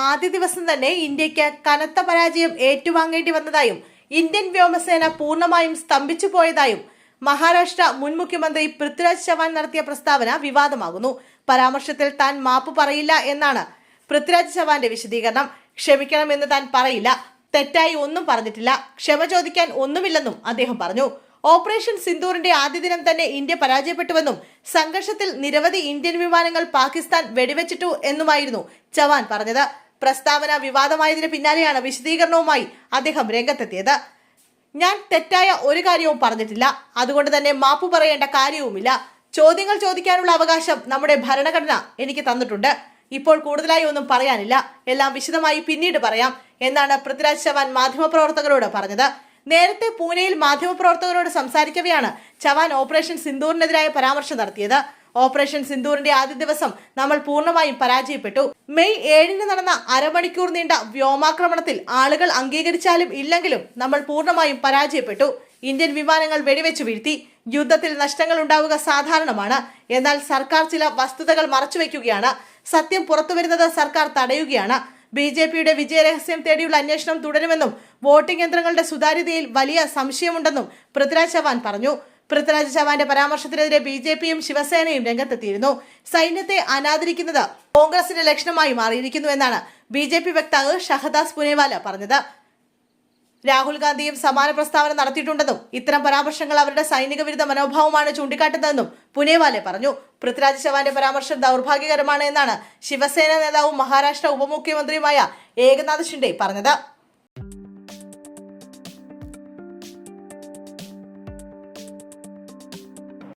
ആദ്യ ദിവസം തന്നെ ഇന്ത്യക്ക് കനത്ത പരാജയം ഏറ്റുവാങ്ങേണ്ടി വന്നതായും ഇന്ത്യൻ വ്യോമസേന പൂർണ്ണമായും സ്തംഭിച്ചു പോയതായും മഹാരാഷ്ട്ര മുൻ മുഖ്യമന്ത്രി പൃഥ്വിരാജ് ചവാൻ നടത്തിയ പ്രസ്താവന വിവാദമാകുന്നു. പരാമർശത്തിൽ താൻ മാപ്പ് പറയില്ല എന്നാണ് പൃഥ്വിരാജ് ചവാന്റെ വിശദീകരണം. ക്ഷമിക്കണമെന്ന് താൻ പറയില്ല, തെറ്റായി ഒന്നും പറഞ്ഞിട്ടില്ല, ക്ഷമ ചോദിക്കാൻ ഒന്നുമില്ലെന്നും അദ്ദേഹം പറഞ്ഞു. ഓപ്പറേഷൻ സിന്ദൂറിന്റെ ആദ്യ ദിനം തന്നെ ഇന്ത്യ പരാജയപ്പെട്ടുവെന്നും സംഘർഷത്തിൽ നിരവധി ഇന്ത്യൻ വിമാനങ്ങൾ പാകിസ്ഥാൻ വെടിവെച്ചിട്ടു എന്നുമായിരുന്നു ചവാൻ പറഞ്ഞത്. പ്രസ്താവന വിവാദമായതിനു പിന്നാലെയാണ് വിശദീകരണവുമായി അദ്ദേഹം രംഗത്തെത്തിയത്. ഞാൻ തെറ്റായ ഒരു കാര്യവും പറഞ്ഞിട്ടില്ല, അതുകൊണ്ട് തന്നെ മാപ്പ് പറയേണ്ട കാര്യവുമില്ല. ചോദ്യങ്ങൾ ചോദിക്കാനുള്ള അവകാശം നമ്മുടെ ഭരണഘടന എനിക്ക് തന്നിട്ടുണ്ട്. ഇപ്പോൾ കൂടുതലായി ഒന്നും പറയാനില്ല, എല്ലാം വിശദമായി പിന്നീട് പറയാം എന്നാണ് പൃഥ്വിരാജ് ചവാൻ മാധ്യമപ്രവർത്തകരോട് പറഞ്ഞത്. നേരത്തെ പൂനെയിൽ മാധ്യമപ്രവർത്തകരോട് സംസാരിക്കവെയാണ് ചവാൻ ഓപ്പറേഷൻ സിന്ദൂറിനെതിരായ പരാമർശം നടത്തിയത്. ഓപ്പറേഷൻ സിന്ദൂറിന്റെ ആദ്യ ദിവസം നമ്മൾ പൂർണ്ണമായും പരാജയപ്പെട്ടു. മെയ് 7 നടന്ന അരമണിക്കൂർ നീണ്ട വ്യോമാക്രമണത്തിൽ ആളുകൾ അംഗീകരിച്ചാലും ഇല്ലെങ്കിലും നമ്മൾ പൂർണ്ണമായും പരാജയപ്പെട്ടു. ഇന്ത്യൻ വിമാനങ്ങൾ വെടിവെച്ചു വീഴ്ത്തി. യുദ്ധത്തിൽ നഷ്ടങ്ങൾ ഉണ്ടാവുക സാധാരണമാണ്. എന്നാൽ സർക്കാർ ചില വസ്തുതകൾ മറച്ചുവെക്കുകയാണ്. സത്യം പുറത്തുവരുന്നത് സർക്കാർ തടയുകയാണ്. BJPയുടെ വിജയരഹസ്യം തേടിയുള്ള അന്വേഷണം തുടരുമെന്നും വോട്ടിംഗ് യന്ത്രങ്ങളുടെ സുതാര്യതയിൽ വലിയ സംശയമുണ്ടെന്നും പൃഥ്വിരാജ് ചവാൻ പറഞ്ഞു. പൃഥ്വിരാജ് ചവാന്റെ പരാമർശത്തിനെതിരെ BJPയും ശിവസേനയും രംഗത്തെത്തിയിരുന്നു. സൈന്യത്തെ അനാദരിക്കുന്നത് കോൺഗ്രസിന്റെ ലക്ഷണമായി മാറിയിരിക്കുന്നു എന്നാണ് BJP വക്താവ് ഷഹദാസ് പുനേവാല പറഞ്ഞത്. രാഹുൽ ഗാന്ധിയും സമാന പ്രസ്താവന നടത്തിയിട്ടുണ്ടെന്നും ഇത്തരം പരാമർശങ്ങൾ അവരുടെ സൈനിക വിരുദ്ധ മനോഭാവമാണ് ചൂണ്ടിക്കാട്ടുന്നതെന്നും പുനേവാലെ പറഞ്ഞു. പൃഥ്വിരാജ് ചവാന്റെ പരാമർശം ദൗർഭാഗ്യകരമാണ് എന്നാണ് ശിവസേന നേതാവും മഹാരാഷ്ട്ര ഉപമുഖ്യമന്ത്രിയുമായ ഏകനാഥ് ഷിൻഡെ പറഞ്ഞത്.